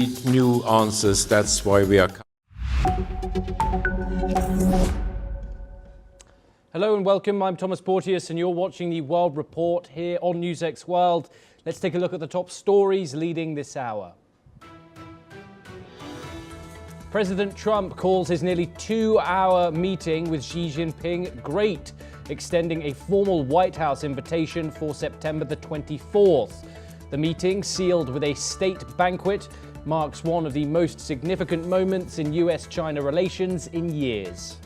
new answers. That's why we are. Hello and welcome. I'm Thomas Porteous and you're watching the World Report here on NewsX World. Let's take a look at the top stories leading this hour. President Trump calls his nearly 2-hour meeting with Xi Jinping great, extending a formal White House invitation for September the 24th. The meeting, sealed with a state banquet, marks one of the most significant moments in US-China relations in years.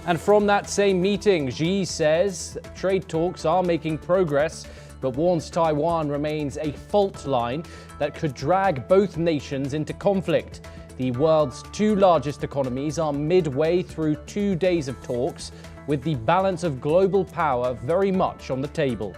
And from that same meeting, Xi says trade talks are making progress, but warns Taiwan remains a fault line that could drag both nations into conflict. The world's two largest economies are midway through 2 days of talks, with the balance of global power very much on the table.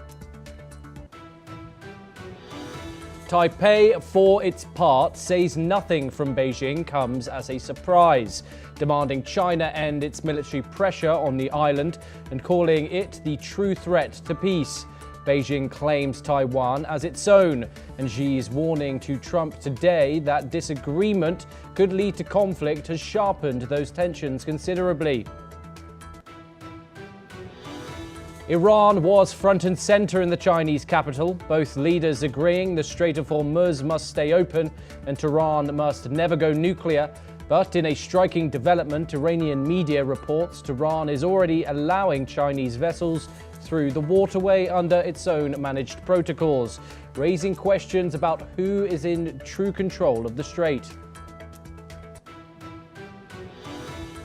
Taipei, for its part, says nothing from Beijing comes as a surprise, demanding China end its military pressure on the island and calling it the true threat to peace. Beijing claims Taiwan as its own, and Xi's warning to Trump today that disagreement could lead to conflict has sharpened those tensions considerably. Iran was front and center in the Chinese capital, both leaders agreeing the Strait of Hormuz must stay open and Tehran must never go nuclear. But in a striking development, Iranian media reports Tehran is already allowing Chinese vessels through the waterway under its own managed protocols, raising questions about who is in true control of the strait.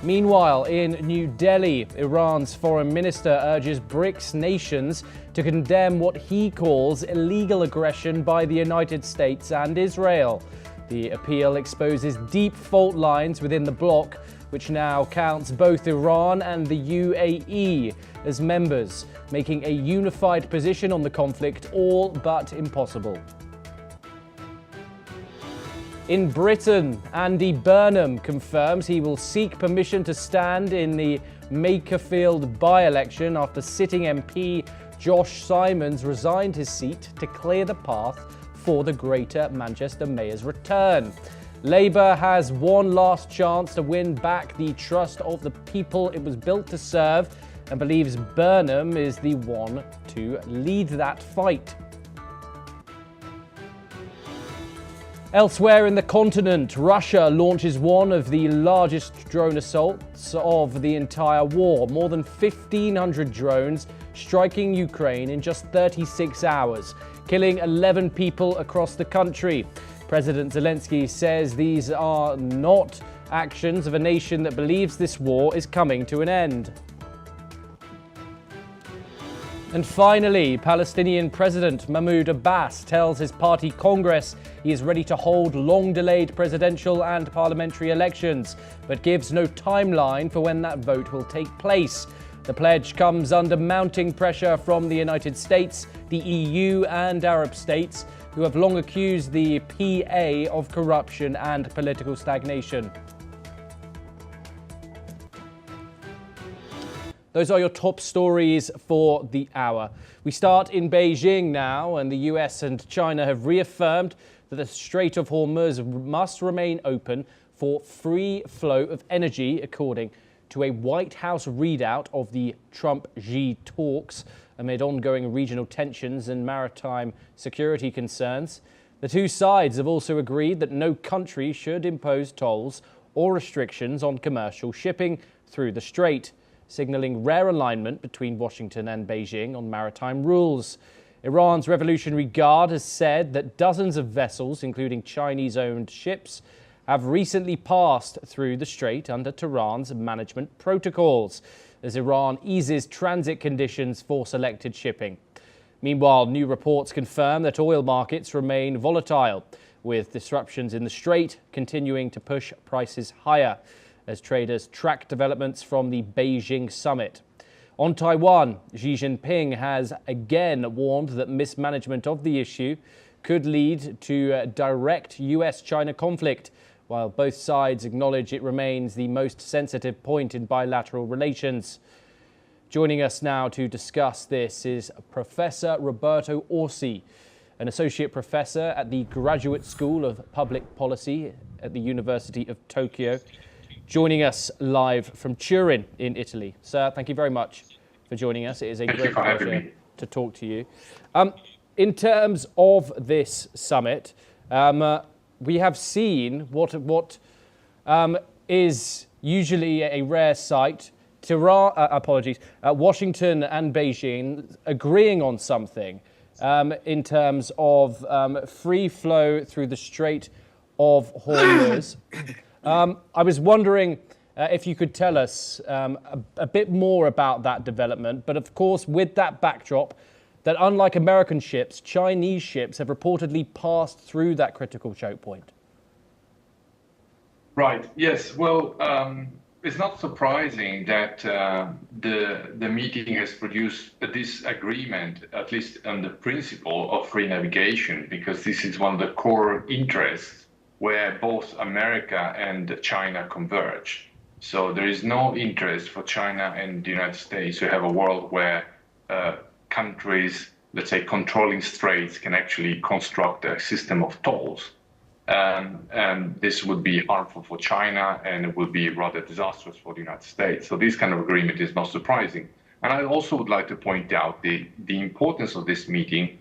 Meanwhile, in New Delhi, Iran's foreign minister urges BRICS nations to condemn what he calls illegal aggression by the United States and Israel. The appeal exposes deep fault lines within the bloc, which now counts both Iran and the UAE as members, making a unified position on the conflict all but impossible. In Britain, Andy Burnham confirms he will seek permission to stand in the Makerfield by-election after sitting MP Josh Simons resigned his seat to clear the path for the Greater Manchester Mayor's return. Labour has one last chance to win back the trust of the people it was built to serve and believes Burnham is the one to lead that fight. Elsewhere in the continent, Russia launches one of the largest drone assaults of the entire war. More than 1,500 drones striking Ukraine in just 36 hours, killing 11 people across the country. President Zelensky says these are not actions of a nation that believes this war is coming to an end. And finally, Palestinian President Mahmoud Abbas tells his party Congress he is ready to hold long-delayed presidential and parliamentary elections, but gives no timeline for when that vote will take place. The pledge comes under mounting pressure from the United States, the EU and Arab states, who have long accused the PA of corruption and political stagnation. Those are your top stories for the hour. We start in Beijing now, and the US and China have reaffirmed that the Strait of Hormuz must remain open for free flow of energy, according to a White House readout of the Trump-Xi talks amid ongoing regional tensions and maritime security concerns. The two sides have also agreed that no country should impose tolls or restrictions on commercial shipping through the strait, signaling rare alignment between Washington and Beijing on maritime rules. Iran's Revolutionary Guard has said that dozens of vessels, including Chinese-owned ships, have recently passed through the strait under Tehran's management protocols, as Iran eases transit conditions for selected shipping. Meanwhile, new reports confirm that oil markets remain volatile, with disruptions in the strait continuing to push prices higher as traders track developments from the Beijing summit. On Taiwan, Xi Jinping has again warned that mismanagement of the issue could lead to a direct US-China conflict, while both sides acknowledge it remains the most sensitive point in bilateral relations. Joining us now to discuss this is Professor Roberto Orsi, an associate professor at the Graduate School of Public Policy at the University of Tokyo, joining us live from Turin in Italy. Sir, thank you very much for joining us. It is a great pleasure to talk to you. In terms of this summit, we have seen what is usually a rare sight. Washington and Beijing agreeing on something in terms of free flow through the Strait of Hormuz. I was wondering if you could tell us a bit more about that development, but of course with that backdrop that unlike American ships, Chinese ships have reportedly passed through that critical choke point. Right, yes, well, it's not surprising that the meeting has produced a disagreement, at least on the principle of free navigation, because this is one of the core interests where both America and China converge. So there is no interest for China and the United States to have a world where countries, let's say, controlling straits can actually construct a system of tolls. And this would be harmful for China, and it would be rather disastrous for the United States. So this kind of agreement is not surprising. And I also would like to point out the importance of this meeting,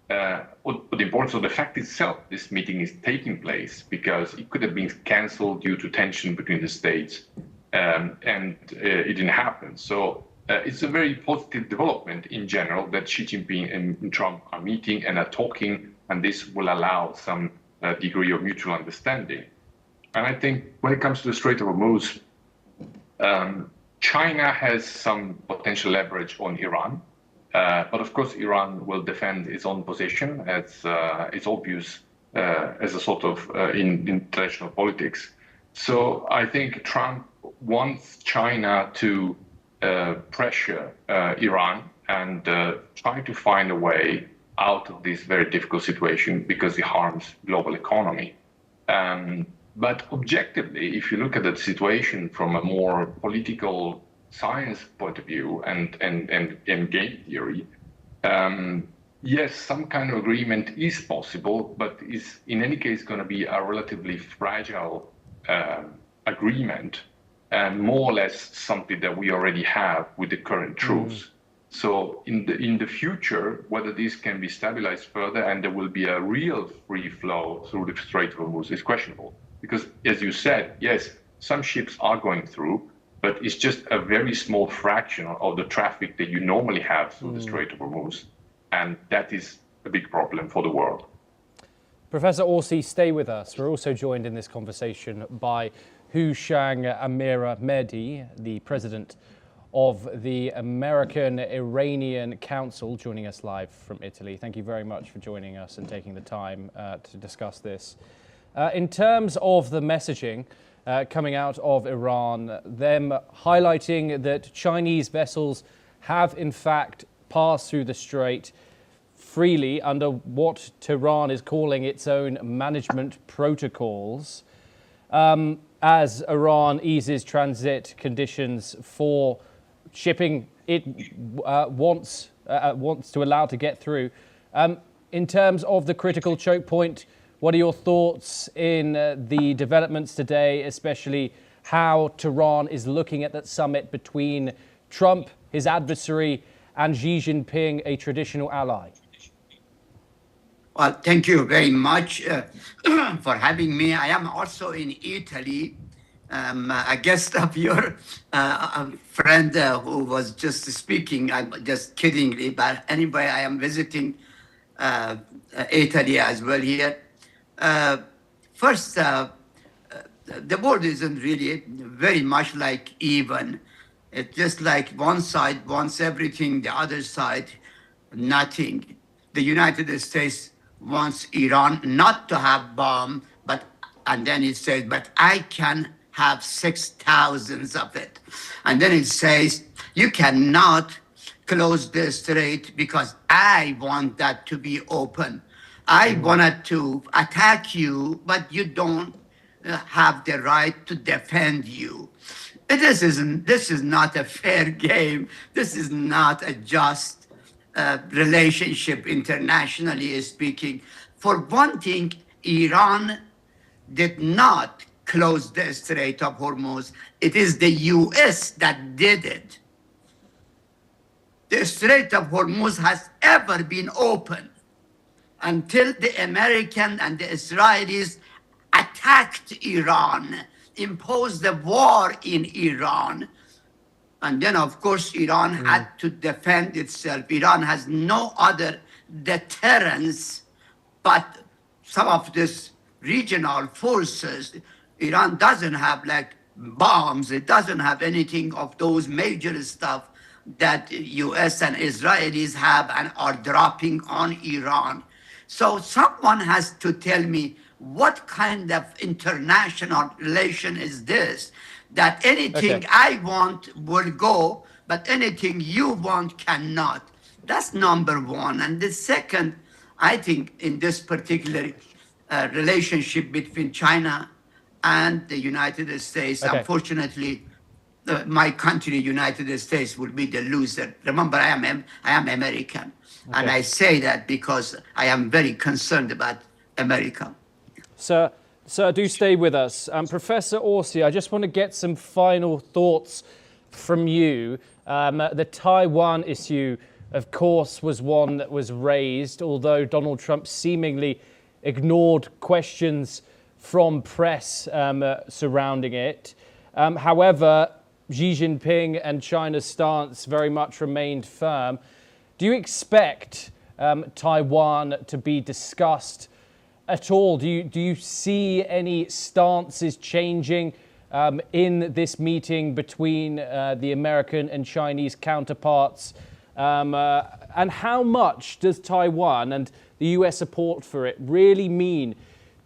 or the importance of the fact itself this meeting is taking place, because it could have been canceled due to tension between the states, and it didn't happen. So it's a very positive development in general that Xi Jinping and Trump are meeting and are talking, and this will allow some degree of mutual understanding. And I think when it comes to the Strait of Hormuz, China has some potential leverage on Iran, but of course Iran will defend its own position, as it's obvious as a sort of in international politics. So I think Trump wants China to pressure Iran and try to find a way out of this very difficult situation, because it harms global economy. But objectively, if you look at the situation from a more political science point of view and game theory, yes, some kind of agreement is possible, but is in any case going to be a relatively fragile agreement, and more or less something that we already have with the current truce. So in the future, whether this can be stabilized further and there will be a real free flow through the Strait of Hormuz is questionable. Because as you said, yes, some ships are going through, but it's just a very small fraction of the traffic that you normally have through the Strait of Hormuz. And that is a big problem for the world. Professor Orsi, stay with us. We're also joined in this conversation by Hushang Amira Mehdi, the president of the American-Iranian Council, joining us live from Italy. Thank you very much for joining us and taking the time to discuss this. In terms of the messaging coming out of Iran, them highlighting that Chinese vessels have in fact passed through the strait freely under what Tehran is calling its own management protocols, as Iran eases transit conditions for shipping it wants to allow to get through. In terms of the critical choke point, what are your thoughts in the developments today, especially how Tehran is looking at that summit between Trump, his adversary, and Xi Jinping, a traditional ally? Well, thank you very much for having me. I am also in Italy. A guest of your friend who was just speaking, I'm just kiddingly, but anyway, I am visiting Italy as well here. First, the world isn't really very much like even. It's just like one side wants everything, the other side, nothing. The United States wants Iran not to have bomb, and then it says, but I can have 6,000 of it. And then it says, you cannot close the strait because I want that to be open. I wanted to attack you, but you don't have the right to defend you. This is not a fair game. This is not a just relationship, internationally speaking. For one thing, Iran did not close the Strait of Hormuz. It is the US that did it. The Strait of Hormuz has ever been open until the American and the Israelis attacked Iran, imposed the war in Iran. And then, of course, Iran had to defend itself. Iran has no other deterrence but some of these regional forces. Iran doesn't have like bombs. It doesn't have anything of those major stuff that US and Israelis have and are dropping on Iran. So someone has to tell me what kind of international relation is this? That anything I want will go, but anything you want cannot. That's number one. And the second, I think in this particular relationship between China and the United States, unfortunately, my country, United States, will be the loser. Remember, I am American. And I say that because I am very concerned about America. Sir, do stay with us. Professor Orsi, I just want to get some final thoughts from you. The Taiwan issue, of course, was one that was raised, although Donald Trump seemingly ignored questions from press surrounding it. However, Xi Jinping and China's stance very much remained firm. Do you expect Taiwan to be discussed at all? Do you see any stances changing in this meeting between the American and Chinese counterparts? And how much does Taiwan and the US support for it really mean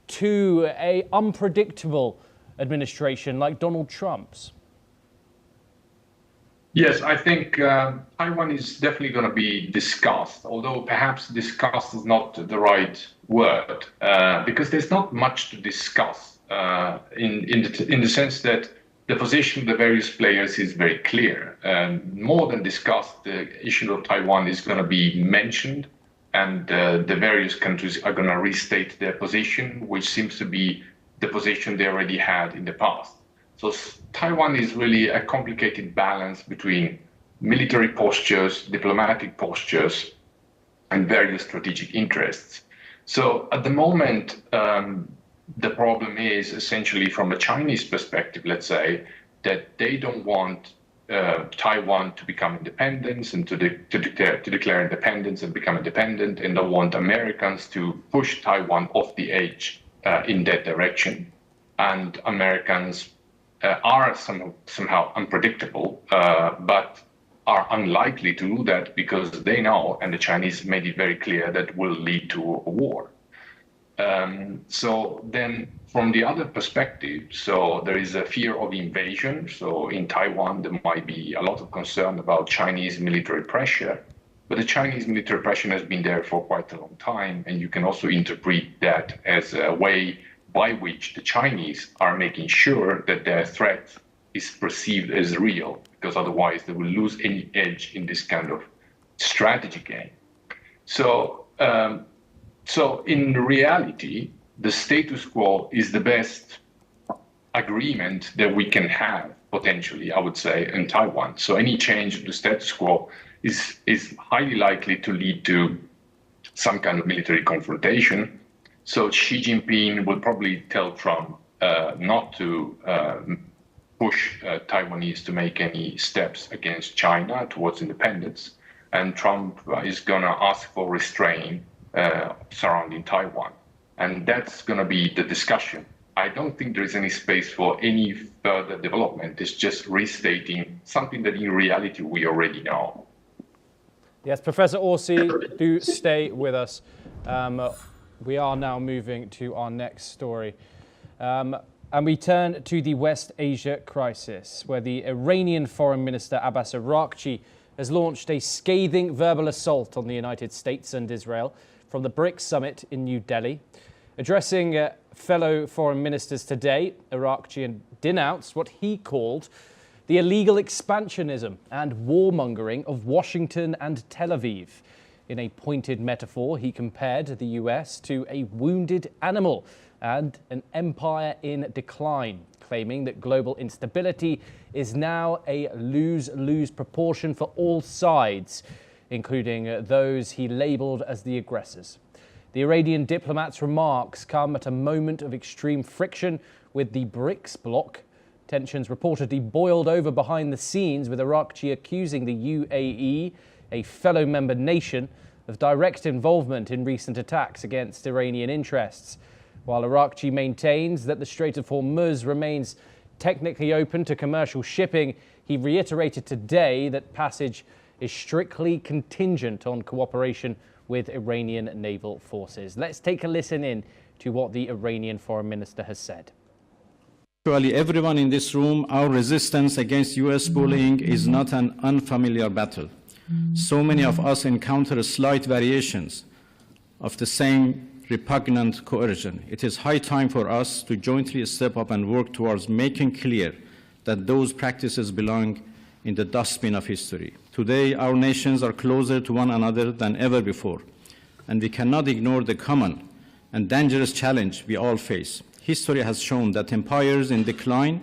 to an unpredictable administration like Donald Trump's? Yes, I think Taiwan is definitely going to be discussed, although perhaps discussed is not the right word, because there's not much to discuss in the sense that the position of the various players is very clear. More than discussed, the issue of Taiwan is going to be mentioned, and the various countries are going to restate their position, which seems to be the position they already had in the past. So Taiwan is really a complicated balance between military postures, diplomatic postures, and various strategic interests. So at the moment, the problem is essentially from a Chinese perspective, let's say, that they don't want Taiwan to become independent and to declare independence and become independent, and don't want Americans to push Taiwan off the edge in that direction. And Americans are somehow unpredictable, but are unlikely to do that because they know, and the Chinese made it very clear, that will lead to a war. So then from the other perspective, so there is a fear of invasion. So in Taiwan, there might be a lot of concern about Chinese military pressure, but the Chinese military pressure has been there for quite a long time. And you can also interpret that as a way by which the Chinese are making sure that their threat is perceived as real, because otherwise they will lose any edge in this kind of strategy game. So, so in reality, the status quo is the best agreement that we can have, potentially, I would say, in Taiwan. So any change in the status quo is highly likely to lead to some kind of military confrontation. So Xi Jinping will probably tell Trump not to push Taiwanese to make any steps against China towards independence. And Trump is going to ask for restraint surrounding Taiwan. And that's going to be the discussion. I don't think there is any space for any further development. It's just restating something that in reality we already know. Yes, Professor Orsi, do stay with us. We are now moving to our next story. And we turn to the West Asia crisis, where the Iranian Foreign Minister Abbas Araghchi has launched a scathing verbal assault on the United States and Israel from the BRICS summit in New Delhi. Addressing fellow foreign ministers today, Araghchi denounced what he called the illegal expansionism and warmongering of Washington and Tel Aviv. In a pointed metaphor, he compared the US to a wounded animal and an empire in decline, claiming that global instability is now a lose-lose proportion for all sides, including those he labelled as the aggressors. The Iranian diplomat's remarks come at a moment of extreme friction with the BRICS bloc. Tensions reportedly boiled over behind the scenes, with Araghchi accusing the UAE, a fellow member nation, of direct involvement in recent attacks against Iranian interests. While Araghchi maintains that the Strait of Hormuz remains technically open to commercial shipping, he reiterated today that passage is strictly contingent on cooperation with Iranian naval forces. Let's take a listen in to what the Iranian foreign minister has said. Actually, everyone in this room, our resistance against US bullying is not an unfamiliar battle. So many of us encounter slight variations of the same repugnant coercion. It is high time for us to jointly step up and work towards making clear that those practices belong in the dustbin of history. Today, our nations are closer to one another than ever before, and we cannot ignore the common and dangerous challenge we all face. History has shown that empires in decline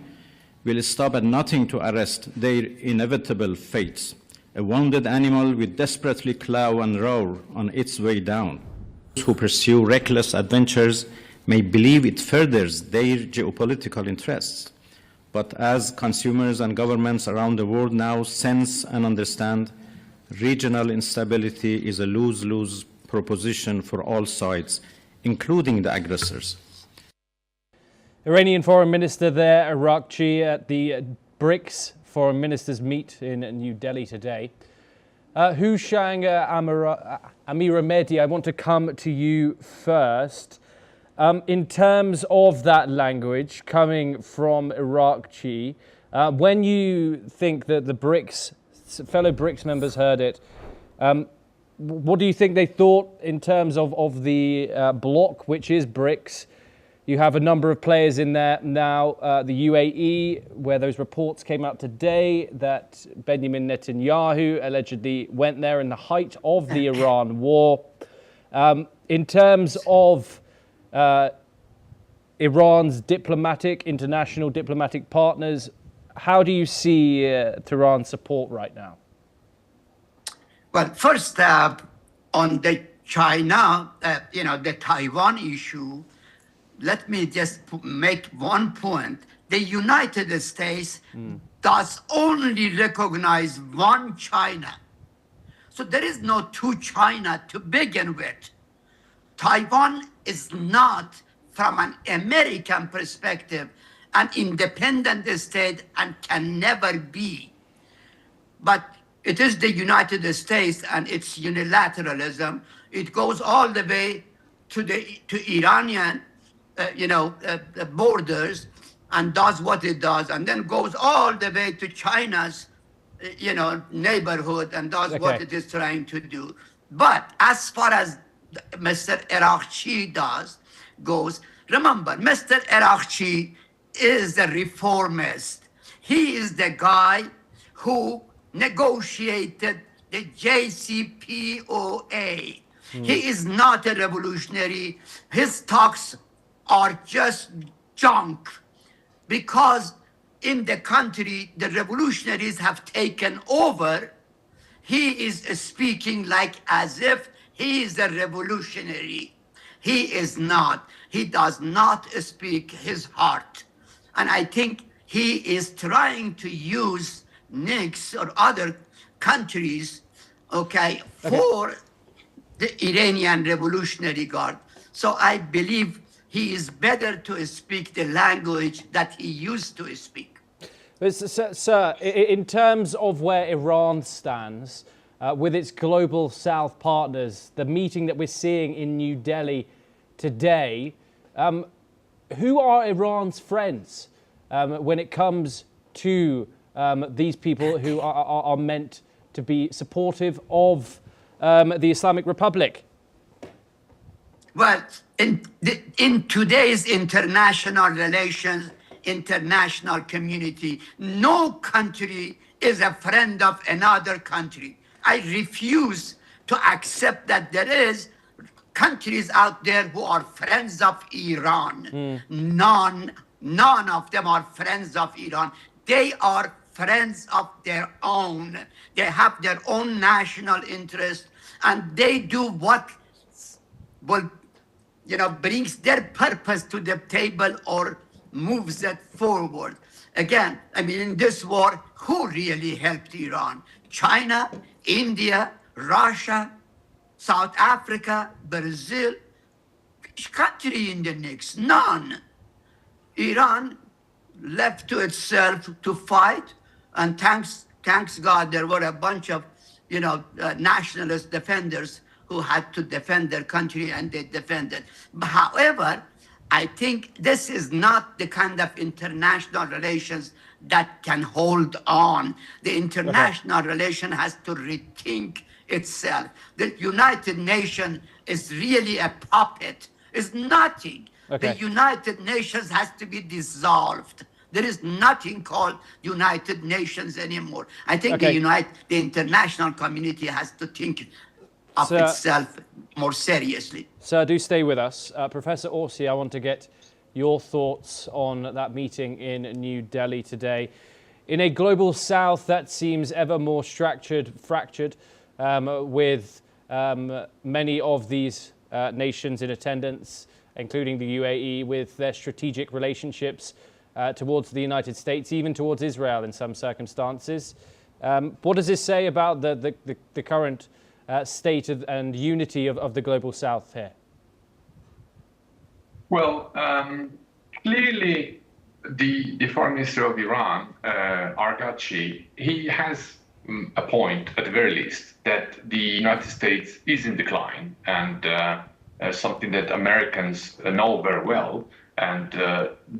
will stop at nothing to arrest their inevitable fates. A wounded animal will desperately claw and roar on its way down. Those who pursue reckless adventures may believe it furthers their geopolitical interests. But as consumers and governments around the world now sense and understand, regional instability is a lose-lose proposition for all sides, including the aggressors. Iranian Foreign Minister there, Araghchi, at the BRICS Foreign Ministers meet in New Delhi today. Hushang Amira Mehdi, I want to come to you first. In terms of that language coming from Araghchi, when you think that the BRICS, fellow BRICS members heard it, what do you think they thought in terms of the bloc, which is BRICS? You have a number of players in there now, the UAE, where those reports came out today that Benjamin Netanyahu allegedly went there in the height of the Iran war. In terms of Iran's international diplomatic partners, how do you see Tehran's support right now? Well, first, on the China, the Taiwan issue, let me just make one point. The United States does only recognize one China. So there is no two China to begin with. Taiwan is not, from an American perspective, an independent state and can never be. But it is the United States and its unilateralism. It goes all the way to Iranian borders and does what it does, and then goes all the way to China's, neighborhood and does what it is trying to do. But as far as Mr. Araghchi goes, remember, Mr. Araghchi is the reformist. He is the guy who negotiated the JCPOA. He is not a revolutionary. His talks are just junk, because in the country the revolutionaries have taken over. He is speaking like as if he is a revolutionary. He is not. He does not speak his heart. And I think he is trying to use NICS or other countries, for the Iranian Revolutionary Guard. So I believe he is better to speak the language that he used to speak. Sir, in terms of where Iran stands with its global South partners, the meeting that we're seeing in New Delhi today, who are Iran's friends when it comes to these people who are meant to be supportive of the Islamic Republic? Well, in today's international relations, international community, no country is a friend of another country. I refuse to accept that there is countries out there who are friends of Iran. None of them are friends of Iran. They are friends of their own. They have their own national interest, and they do what will, brings their purpose to the table or moves it forward. Again, in this war, who really helped Iran? China, India, Russia, South Africa, Brazil. Which country in the mix? None. Iran left to itself to fight, and thanks God there were a bunch of nationalist defenders who had to defend their country, and they defended. However, I think this is not the kind of international relations that can hold on. The international relation has to rethink itself. The United Nations is really a puppet. It's nothing. The United Nations has to be dissolved. There is nothing called United Nations anymore. I think the international community has to think of itself more seriously. Sir, do stay with us. Professor Araghchi, I want to get your thoughts on that meeting in New Delhi today. In a global south that seems ever more fractured, with many of these nations in attendance, including the UAE, with their strategic relationships towards the United States, even towards Israel in some circumstances. What does this say about the current state and unity of the global south here? Well, clearly the foreign minister of Iran, Araghchi, he has a point at the very least that the United States is in decline, and something that Americans know very well, and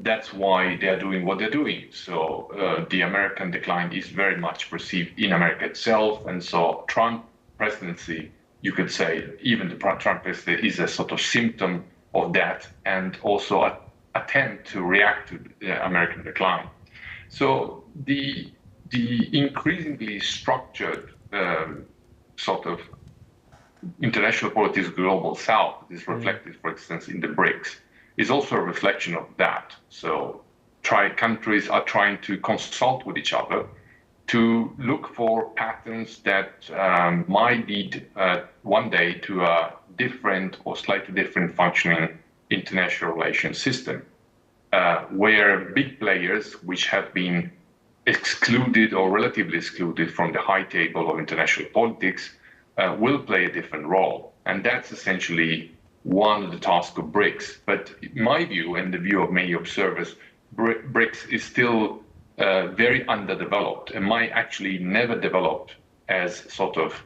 that's why they're doing what they're doing. So the American decline is very much perceived in America itself, and so Trump presidency, you could say, even the Trump presidency is a sort of symptom of that, and also an attempt to react to the American decline. So the increasingly structured sort of international politics global south is reflected, for instance, in the BRICS, is also a reflection of that. So countries are trying to consult with each other to look for patterns that might lead one day to a different or slightly different functioning international relations system, where big players, which have been excluded or relatively excluded from the high table of international politics, will play a different role. And that's essentially one of the tasks of BRICS. But in my view, and the view of many observers, BRICS is still very underdeveloped and might actually never develop as sort of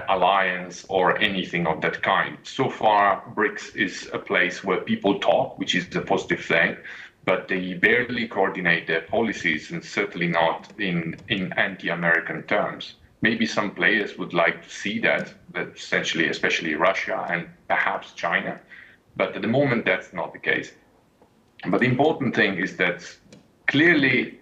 alliance or anything of that kind. So far, BRICS is a place where people talk, which is a positive thing, but they barely coordinate their policies, and certainly not in anti-American terms. Maybe some players would like to see that essentially, especially Russia and perhaps China, but at the moment that's not the case. But the important thing is that clearly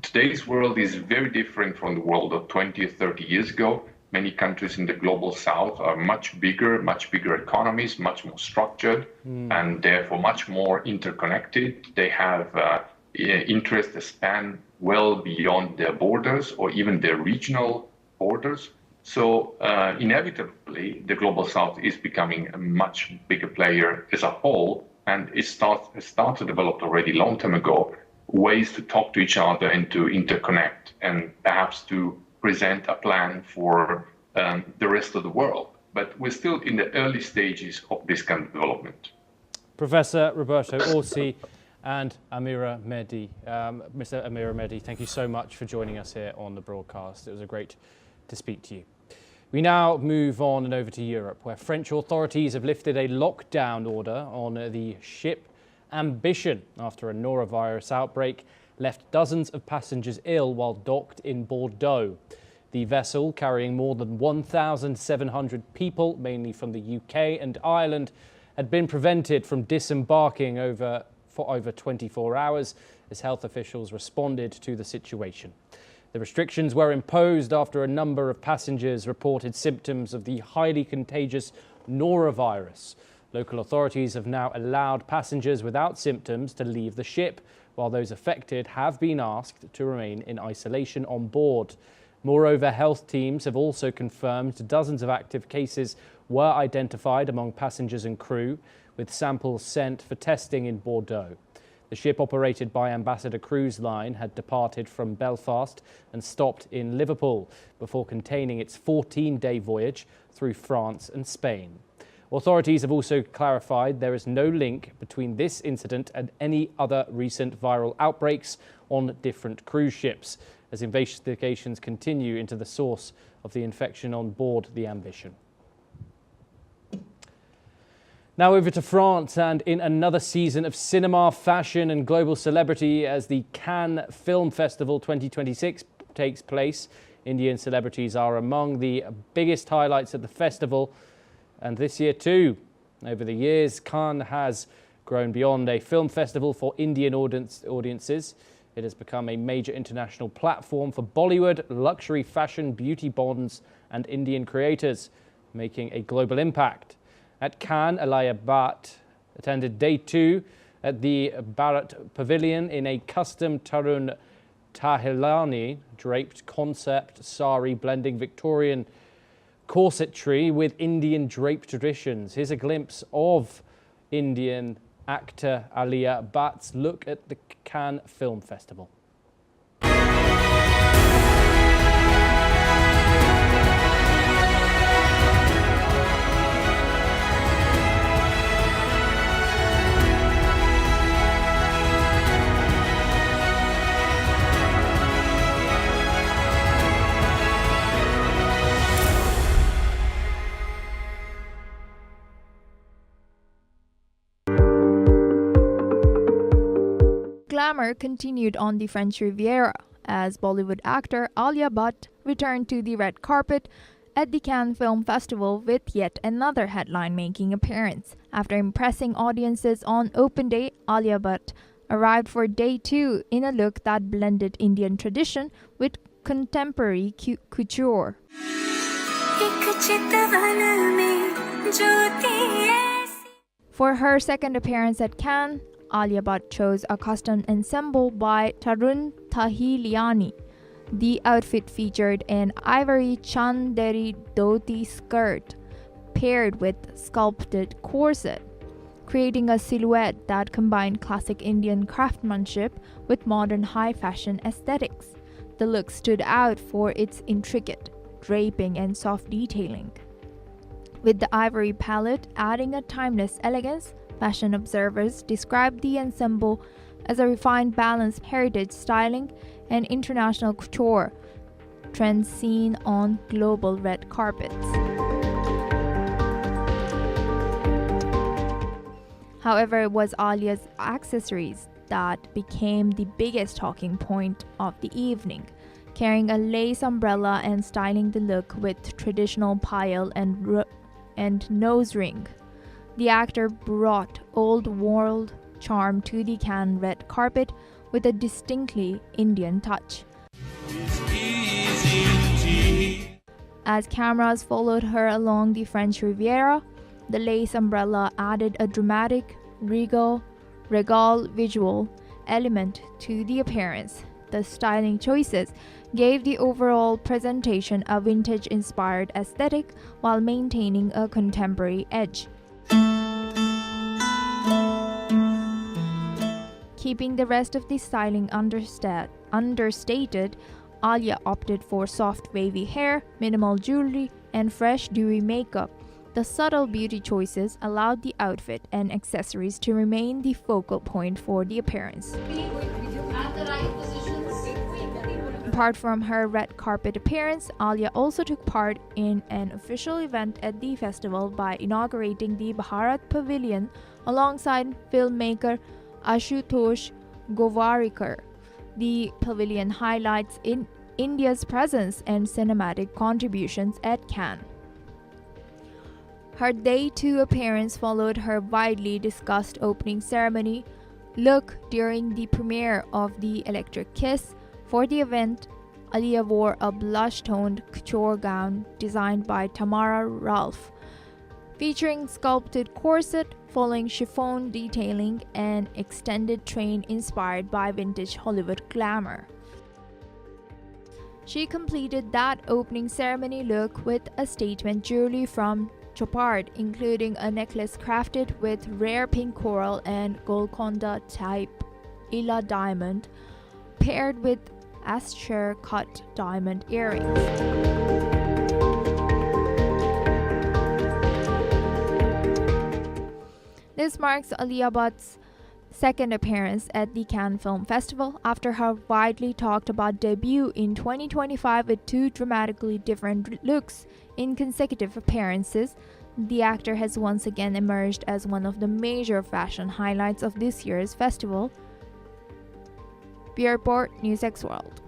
today's world is very different from the world of 20 or 30 years ago. Many countries in the global south are much bigger economies, much more structured, and therefore much more interconnected. They have interests that span well beyond their borders or even their regional borders. So inevitably, the global south is becoming a much bigger player as a whole, and it started to develop already a long time ago ways to talk to each other and to interconnect, and perhaps to present a plan for the rest of the world. But we're still in the early stages of this kind of development. Professor Roberto Araghchi and Amira Mehdi. Mr. Amira Mehdi, thank you so much for joining us here on the broadcast. It was great to speak to you. We now move on and over to Europe, where French authorities have lifted a lockdown order on the ship Ambition after a norovirus outbreak left dozens of passengers ill while docked in Bordeaux. The vessel, carrying more than 1,700 people, mainly from the UK and Ireland, had been prevented from disembarking for over 24 hours as health officials responded to the situation. The restrictions were imposed after a number of passengers reported symptoms of the highly contagious norovirus. Local authorities have now allowed passengers without symptoms to leave the ship, while those affected have been asked to remain in isolation on board. Moreover, health teams have also confirmed dozens of active cases were identified among passengers and crew, with samples sent for testing in Bordeaux. The ship, operated by Ambassador Cruise Line, had departed from Belfast and stopped in Liverpool before continuing its 14-day voyage through France and Spain. Authorities have also clarified there is no link between this incident and any other recent viral outbreaks on different cruise ships, as investigations continue into the source of the infection on board the Ambition. Now over to France, and in another season of cinema, fashion and global celebrity as the Cannes Film Festival 2026 takes place. Indian celebrities are among the biggest highlights at the festival, and this year too. Over the years, Cannes has grown beyond a film festival for Indian audiences. It has become a major international platform for Bollywood, luxury fashion, beauty bonds and Indian creators, making a global impact. At Cannes, Alia Bhatt attended day 2 at the Bharat Pavilion in a custom Tarun Tahilani draped concept sari blending Victorian corsetry with Indian drape traditions. Here's a glimpse of Indian actor Alia Bhatt's look at the Cannes Film Festival. Glamour continued on the French Riviera as Bollywood actor Alia Bhatt returned to the red carpet at the Cannes Film Festival with yet another headline-making appearance. After impressing audiences on open day, Alia Bhatt arrived for day 2 in a look that blended Indian tradition with contemporary couture. For her second appearance at Cannes, Alia Bhatt chose a custom ensemble by Tarun Tahiliani. The outfit featured an ivory chanderi dhoti skirt paired with sculpted corset, creating a silhouette that combined classic Indian craftsmanship with modern high fashion aesthetics. The look stood out for its intricate draping and soft detailing, with the ivory palette adding a timeless elegance. Fashion observers described the ensemble as a refined balance, heritage styling, and international couture trends seen on global red carpets. However, it was Alia's accessories that became the biggest talking point of the evening, carrying a lace umbrella and styling the look with traditional payal and nose ring. The actor brought old-world charm to the Cannes red carpet with a distinctly Indian touch. As cameras followed her along the French Riviera, the lace umbrella added a dramatic, regal visual element to the appearance. The styling choices gave the overall presentation a vintage-inspired aesthetic while maintaining a contemporary edge. Keeping the rest of the styling understated, Alia opted for soft wavy hair, minimal jewelry, and fresh dewy makeup. The subtle beauty choices allowed the outfit and accessories to remain the focal point for the appearance. Apart from her red carpet appearance, Alia also took part in an official event at the festival by inaugurating the Bharat Pavilion alongside filmmaker Ashutosh Govarikar. The pavilion highlights in India's presence and cinematic contributions at Cannes. Her Day 2 appearance followed her widely discussed opening ceremony look during the premiere of The Electric Kiss. For the event, Alia wore a blush-toned couture gown designed by Tamara Ralph, featuring sculpted corset, falling chiffon detailing, and extended train inspired by vintage Hollywood glamour. She completed that opening ceremony look with a statement jewelry from Chopard, including a necklace crafted with rare pink coral and Golconda type Ila diamond, paired with Asher cut diamond earrings. This marks Alia Bhatt's second appearance at the Cannes Film Festival after her widely talked about debut in 2025 with two dramatically different looks in consecutive appearances. The actor has once again emerged as one of the major fashion highlights of this year's festival. Bureau Report, NewsX World.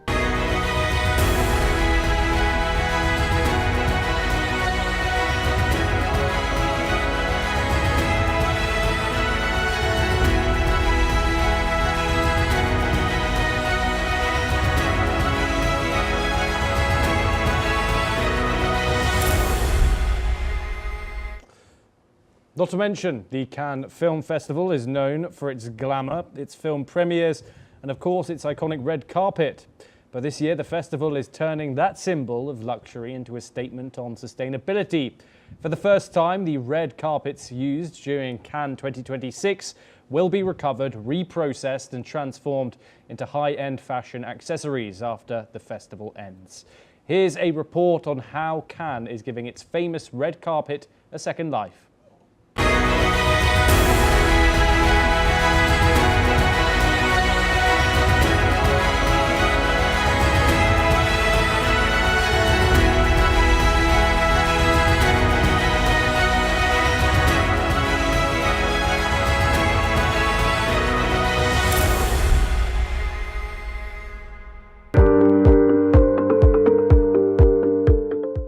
Not to mention, the Cannes Film Festival is known for its glamour, its film premieres, and of course its iconic red carpet. But this year the festival is turning that symbol of luxury into a statement on sustainability. For the first time, the red carpets used during Cannes 2026 will be recovered, reprocessed and transformed into high-end fashion accessories after the festival ends. Here's a report on how Cannes is giving its famous red carpet a second life.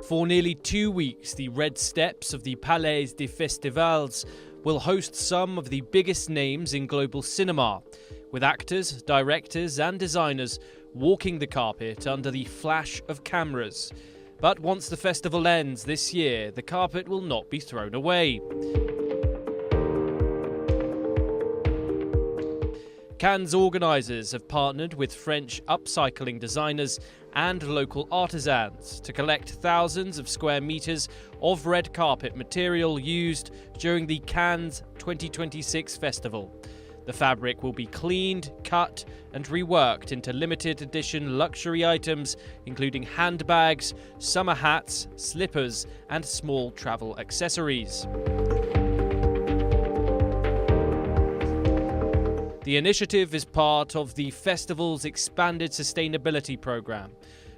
For nearly 2 weeks, the red steps of the Palais des Festivals will host some of the biggest names in global cinema, with actors, directors and designers walking the carpet under the flash of cameras. But once the festival ends this year, the carpet will not be thrown away. Cannes organisers have partnered with French upcycling designers and local artisans to collect thousands of square metres of red carpet material used during the Cannes 2026 festival. The fabric will be cleaned, cut and reworked into limited edition luxury items, including handbags, summer hats, slippers and small travel accessories. The initiative is part of the festival's expanded sustainability program,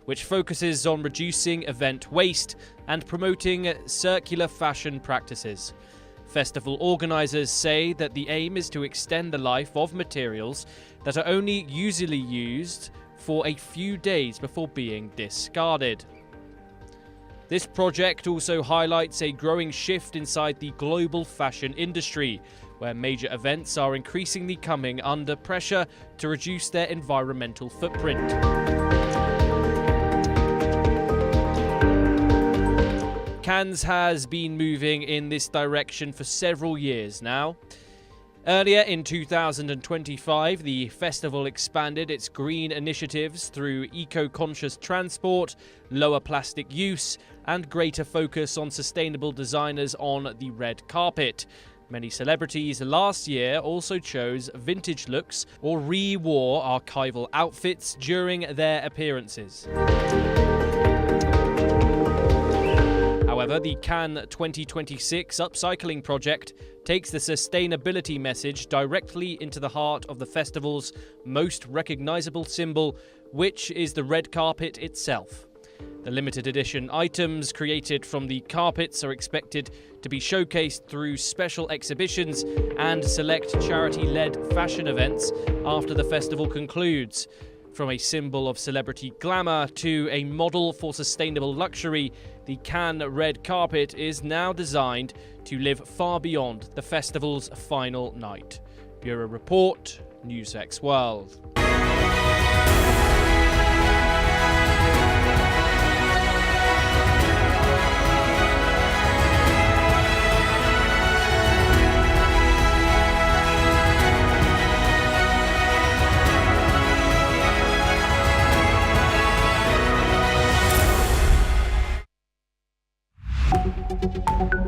which focuses on reducing event waste and promoting circular fashion practices. Festival organisers say that the aim is to extend the life of materials that are only usually used for a few days before being discarded. This project also highlights a growing shift inside the global fashion industry, where major events are increasingly coming under pressure to reduce their environmental footprint. Cannes has been moving in this direction for several years now. Earlier in 2025, the festival expanded its green initiatives through eco-conscious transport, lower plastic use, and greater focus on sustainable designers on the red carpet. Many celebrities last year also chose vintage looks or re-wore archival outfits during their appearances. However, the Cannes 2026 upcycling project takes the sustainability message directly into the heart of the festival's most recognizable symbol, which is the red carpet itself. The limited edition items created from the carpets are expected to be showcased through special exhibitions and select charity-led fashion events after the festival concludes. From a symbol of celebrity glamour to a model for sustainable luxury, the Cannes red carpet is now designed to live far beyond the festival's final night. Bureau Report, NewsX World.